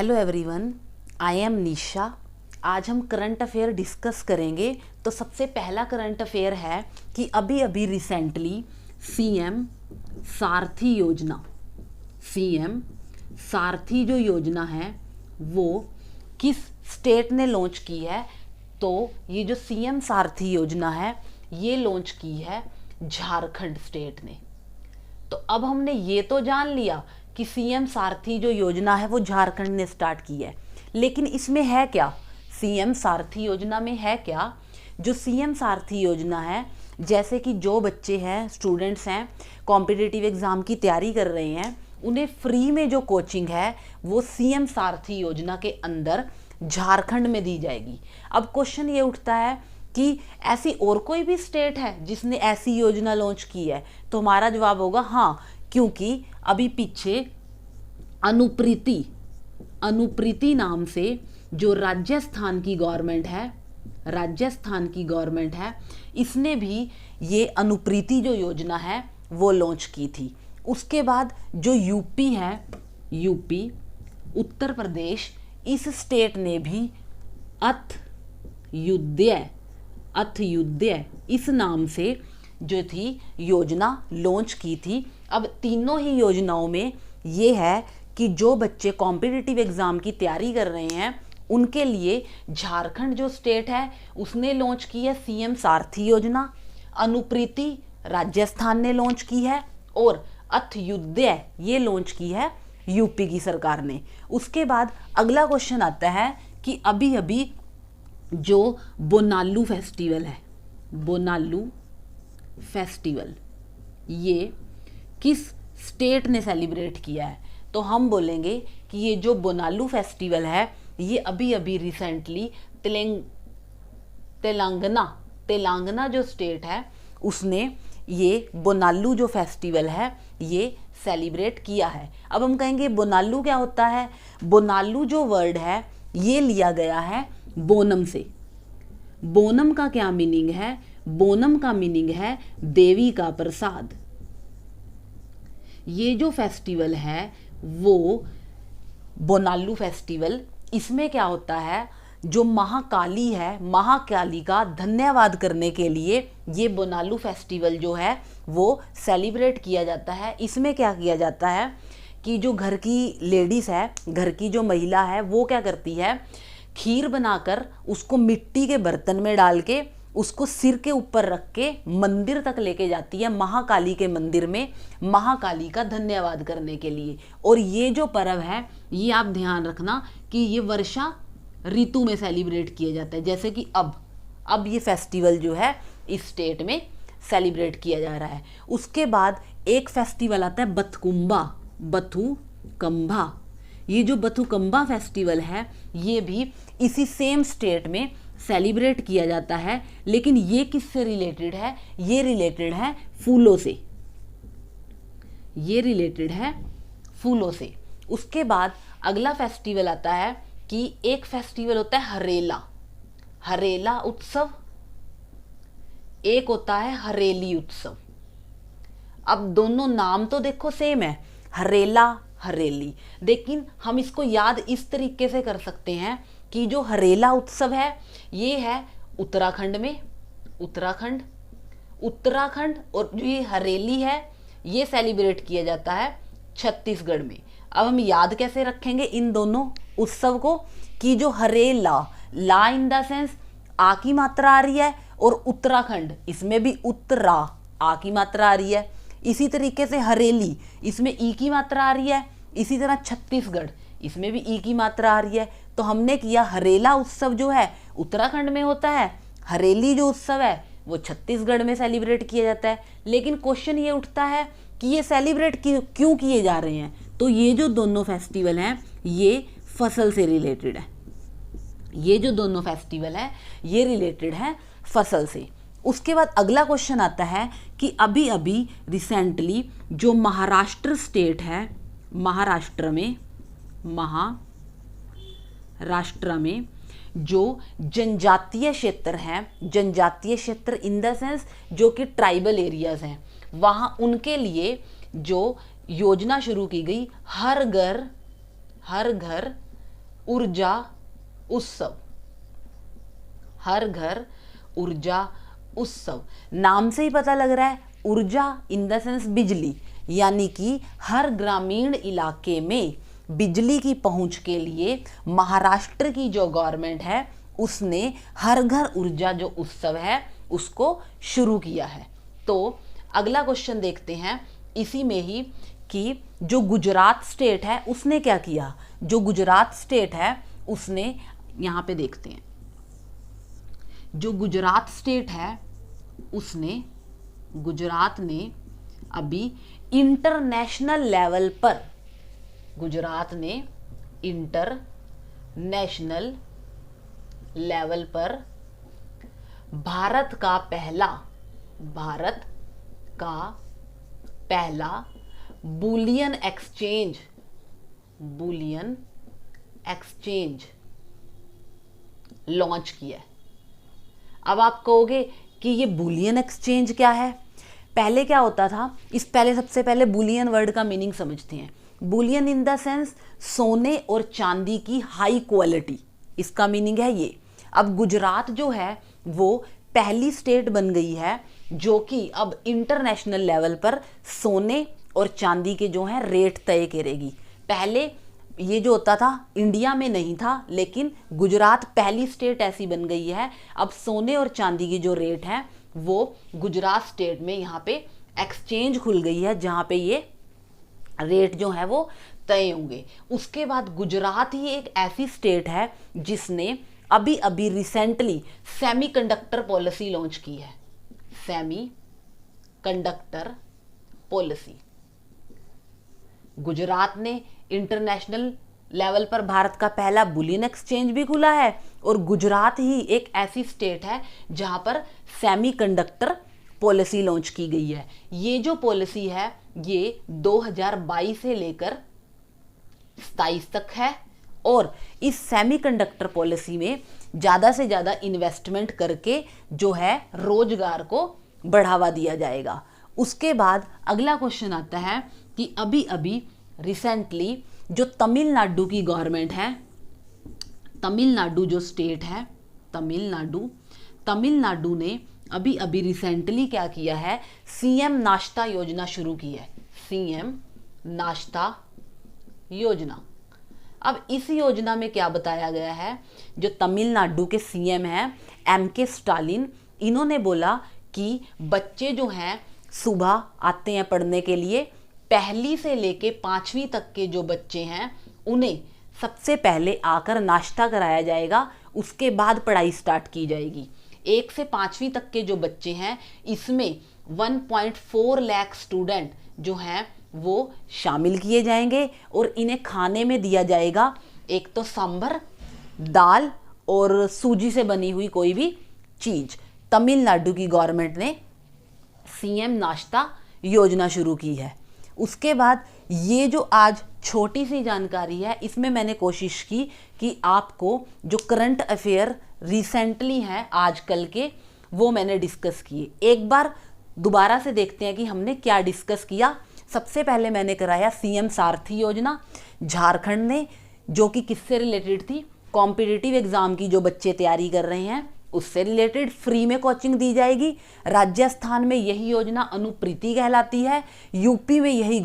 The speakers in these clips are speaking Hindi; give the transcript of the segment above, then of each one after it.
हेलो एवरीवन, आई एम निशा। आज हम करंट अफेयर डिस्कस करेंगे। तो सबसे पहला करंट अफेयर है कि अभी अभी रिसेंटली सीएम सारथी जो योजना है वो किस स्टेट ने लॉन्च की है। तो ये जो सीएम सारथी योजना है ये लॉन्च की है झारखंड स्टेट ने। तो अब हमने ये तो जान लिया कि सीएम सारथी जो योजना है वो झारखंड ने स्टार्ट की है, लेकिन इसमें है क्या? सीएम सारथी योजना में है क्या? जो सीएम सारथी योजना है, जैसे कि जो बच्चे हैं, स्टूडेंट्स हैं, कॉम्पिटिटिव एग्ज़ाम की तैयारी कर रहे हैं, उन्हें फ्री में जो कोचिंग है वो सीएम सारथी योजना के अंदर झारखंड में दी जाएगी। अब क्वेश्चन ये उठता है कि ऐसी और कोई भी स्टेट है जिसने ऐसी योजना लॉन्च की है? तो हमारा जवाब होगा हाँ, क्योंकि अभी पीछे अनुप्रीति नाम से जो राजस्थान की गवर्नमेंट है, इसने भी ये अनुप्रीति जो योजना है वो लॉन्च की थी। उसके बाद जो यूपी उत्तर प्रदेश, इस स्टेट ने भी अथयुदय इस नाम से जो थी योजना लॉन्च की थी। अब तीनों ही योजनाओं में ये है कि जो बच्चे कॉम्पिटिटिव एग्ज़ाम की तैयारी कर रहे हैं उनके लिए झारखंड जो स्टेट है उसने लॉन्च की है सीएम सारथी योजना, अनुप्रीति राजस्थान ने लॉन्च की है और अथयुदय ये लॉन्च की है यूपी की सरकार ने। उसके बाद अगला क्वेश्चन आता है कि अभी अभी जो बोनालू फेस्टिवल ये किस स्टेट ने सेलिब्रेट किया है? तो हम बोलेंगे कि ये जो बोनालू फेस्टिवल है ये अभी अभी रिसेंटली तेलंगाना जो स्टेट है उसने ये बोनालू जो फेस्टिवल है ये सेलिब्रेट किया है। अब हम कहेंगे बोनालू क्या होता है? बोनालू जो वर्ड है ये लिया गया है बोनम से। बोनम का क्या मीनिंग है? बोनम का मीनिंग है देवी का प्रसाद। ये जो फेस्टिवल है वो बोनालू फेस्टिवल, इसमें क्या होता है, जो महाकाली है, महाकाली का धन्यवाद करने के लिए ये बोनालू फेस्टिवल जो है वो सेलिब्रेट किया जाता है। इसमें क्या किया जाता है कि जो घर की लेडीज़ है, घर की जो महिला है, वो क्या करती है, खीर बनाकर उसको मिट्टी के बर्तन में डाल के उसको सिर के ऊपर रख के मंदिर तक लेके जाती है, महाकाली के मंदिर में, महाकाली का धन्यवाद करने के लिए। और ये जो पर्व है ये आप ध्यान रखना कि ये वर्षा ऋतु में सेलिब्रेट किया जाता है। जैसे कि अब ये फेस्टिवल जो है इस स्टेट में सेलिब्रेट किया जा रहा है। उसके बाद एक फेस्टिवल आता है बथुकम्बा। ये जो बथुकम्बा फेस्टिवल है ये भी इसी सेम स्टेट में सेलिब्रेट किया जाता है, लेकिन ये किससे रिलेटेड है? ये रिलेटेड है फूलों से। उसके बाद अगला फेस्टिवल आता है कि एक फेस्टिवल होता है हरेला उत्सव, एक होता है हरेली उत्सव। अब दोनों नाम तो देखो सेम है, हरेली, लेकिन हम इसको याद इस तरीके से कर सकते हैं कि जो हरेला उत्सव है ये है उत्तराखंड और जो ये हरेली है ये सेलिब्रेट किया जाता है छत्तीसगढ़ में। अब हम याद कैसे रखेंगे इन दोनों उत्सव को कि जो हरेला, ला इन द सेंस आ की मात्रा आ रही है, और उत्तराखंड इसमें भी उत्तरा आ की मात्रा आ रही है। इसी तरीके से हरेली इसमें ई की मात्रा आ रही है। इसी तरह छत्तीसगढ़ इसमें भी ई की मात्रा आ रही है। तो हमने किया हरेला उत्सव जो है उत्तराखंड में होता है, हरेली जो उत्सव है वो छत्तीसगढ़ में सेलिब्रेट किया जाता है। लेकिन क्वेश्चन ये उठता है कि ये सेलिब्रेट क्यों किए जा रहे हैं? तो ये जो दोनों फेस्टिवल हैं ये फसल से रिलेटेड है। ये जो दोनों फेस्टिवल है ये रिलेटेड है फसल से। उसके बाद अगला क्वेश्चन आता है कि अभी अभी रिसेंटली जो महाराष्ट्र स्टेट है, महाराष्ट्र में जो जनजातीय क्षेत्र हैं, जनजातीय क्षेत्र इन द सेंस जो कि ट्राइबल एरियाज हैं, वहाँ उनके लिए जो योजना शुरू की गई हर घर ऊर्जा उत्सव, हर घर ऊर्जा उत्सव। नाम से ही पता लग रहा है, ऊर्जा इन द सेंस बिजली, यानी कि हर ग्रामीण इलाके में बिजली की पहुंच के लिए महाराष्ट्र की जो गवर्नमेंट है उसने हर घर ऊर्जा जो उत्सव है उसको शुरू किया है। तो अगला क्वेश्चन देखते हैं इसी में ही कि जो गुजरात स्टेट है उसने क्या किया। जो गुजरात स्टेट है उसने, यहाँ पे देखते हैं, जो गुजरात स्टेट है उसने, गुजरात ने अभी इंटरनेशनल लेवल पर, गुजरात ने इंटरनेशनल लेवल पर भारत का पहला बुलियन एक्सचेंज लॉन्च किया है। अब आप कहोगे कि ये बुलियन एक्सचेंज क्या है। पहले क्या होता था, सबसे पहले बुलियन वर्ड का मीनिंग समझते हैं। बुलियन इन द सेंस सोने और चांदी की हाई क्वालिटी, इसका मीनिंग है ये। अब गुजरात जो है वो पहली स्टेट बन गई है जो कि अब इंटरनेशनल लेवल पर सोने और चांदी के जो है रेट तय करेगी। पहले ये जो होता था इंडिया में नहीं था, लेकिन गुजरात पहली स्टेट ऐसी बन गई है, अब सोने और चांदी की जो रेट है वो गुजरात स्टेट में यहाँ पे एक्सचेंज खुल गई है जहाँ पे ये रेट जो है वो तय होंगे। उसके बाद गुजरात ही एक ऐसी स्टेट है जिसने अभी अभी रिसेंटली सेमीकंडक्टर पॉलिसी लॉन्च की है। सेमीकंडक्टर पॉलिसी, गुजरात ने इंटरनेशनल लेवल पर भारत का पहला बुलियन एक्सचेंज भी खुला है और गुजरात ही एक ऐसी स्टेट है जहां पर सेमीकंडक्टर पॉलिसी लॉन्च की गई है। ये जो पॉलिसी है ये 2022 से लेकर 27 तक है और इस सेमीकंडक्टर पॉलिसी में ज़्यादा से ज़्यादा इन्वेस्टमेंट करके जो है रोजगार को बढ़ावा दिया जाएगा। उसके बाद अगला क्वेश्चन आता है कि अभी अभी रिसेंटली जो तमिलनाडु की गवर्नमेंट है, तमिलनाडु जो स्टेट है, तमिलनाडु ने अभी अभी रिसेंटली क्या किया है, सीएम नाश्ता योजना शुरू की है। सीएम नाश्ता योजना। अब इस योजना में क्या बताया गया है, जो तमिलनाडु के सीएम हैं एमके स्टालिन, इन्होंने बोला कि बच्चे जो हैं सुबह आते हैं पढ़ने के लिए, पहली से लेके 5वीं तक के जो बच्चे हैं उन्हें सबसे पहले आकर नाश्ता कराया जाएगा, उसके बाद पढ़ाई स्टार्ट की जाएगी। 1 से 5वीं तक के जो बच्चे हैं इसमें 1.4 लाख स्टूडेंट जो हैं वो शामिल किए जाएंगे और इन्हें खाने में दिया जाएगा एक तो सांभर, दाल और सूजी से बनी हुई कोई भी चीज़। तमिलनाडु की गवर्नमेंट ने सीएम नाश्ता योजना शुरू की है। उसके बाद ये जो आज छोटी सी जानकारी है इसमें मैंने कोशिश की कि आपको जो करंट अफेयर रिसेंटली हैं आजकल के वो मैंने डिस्कस किए। एक बार दोबारा से देखते हैं कि हमने क्या डिस्कस किया। सबसे पहले मैंने कराया सीएम सारथी योजना झारखंड ने, जो कि किससे रिलेटेड थी, कॉम्पिटिटिव एग्जाम की जो बच्चे तैयारी कर रहे हैं उससे रिलेटेड फ्री में कोचिंग दी जाएगी। राजस्थान में यही योजना अनुप्रीति कहलाती है, यूपी में यही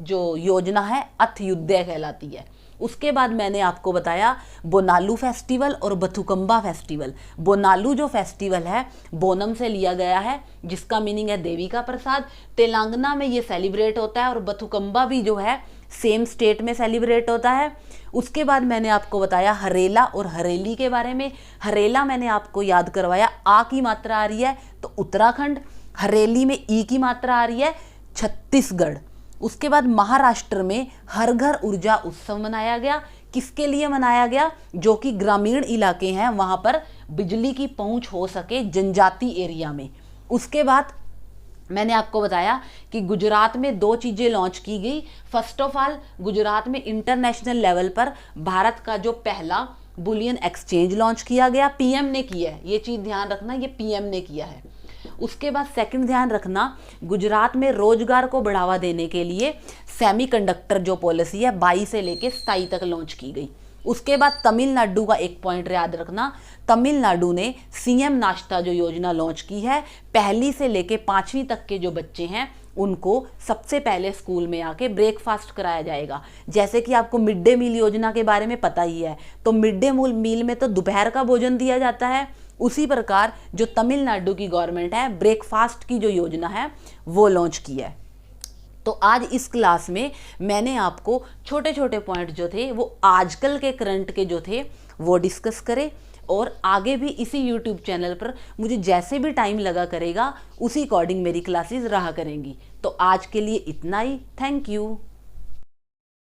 जो योजना है अथयुदय कहलाती है। उसके बाद मैंने आपको बताया बोनालू फेस्टिवल और बथुकम्बा फेस्टिवल। बोनालू जो फेस्टिवल है बोनम से लिया गया है जिसका मीनिंग है देवी का प्रसाद, तेलंगाना में ये सेलिब्रेट होता है और बथुकम्बा भी जो है सेम स्टेट में सेलिब्रेट होता है। उसके बाद मैंने आपको बताया हरेला और हरेली के बारे में। हरेला मैंने आपको याद करवाया आ की मात्रा आ रही है तो उत्तराखंड, हरेली में ई की मात्रा आ रही है छत्तीसगढ़। उसके बाद महाराष्ट्र में हर घर ऊर्जा उत्सव मनाया गया। किसके लिए मनाया गया, जो कि ग्रामीण इलाके हैं वहां पर बिजली की पहुंच हो सके जनजाति एरिया में। उसके बाद मैंने आपको बताया कि गुजरात में 2 चीज़ें लॉन्च की गई। फर्स्ट ऑफ ऑल गुजरात में इंटरनेशनल लेवल पर भारत का जो पहला बुलियन एक्सचेंज लॉन्च किया गया, पीएम ने किया है, ये चीज़ ध्यान रखना, ये पीएम ने किया है। उसके बाद सेकंड ध्यान रखना, गुजरात में रोजगार को बढ़ावा देने के लिए सेमीकंडक्टर जो पॉलिसी है 22 से लेके 27 तक लॉन्च की गई। उसके बाद तमिलनाडु का एक पॉइंट याद रखना, तमिलनाडु ने सीएम नाश्ता जो योजना लॉन्च की है, पहली से लेके 5वीं तक के जो बच्चे हैं उनको सबसे पहले स्कूल में आके ब्रेकफास्ट कराया जाएगा। जैसे कि आपको मिड डे मील योजना के बारे में पता ही है, तो मिड डे मील में तो दोपहर का भोजन दिया जाता है, उसी प्रकार जो तमिलनाडु की गवर्नमेंट है ब्रेकफास्ट की जो योजना है वो लॉन्च की है। तो आज इस क्लास में मैंने आपको छोटे छोटे पॉइंट जो थे वो आजकल के करंट के जो थे वो डिस्कस करे, और आगे भी इसी यूट्यूब चैनल पर मुझे जैसे भी टाइम लगा करेगा उसी अकॉर्डिंग मेरी क्लासेस रहा करेंगी। तो आज के लिए इतना ही। Thank you.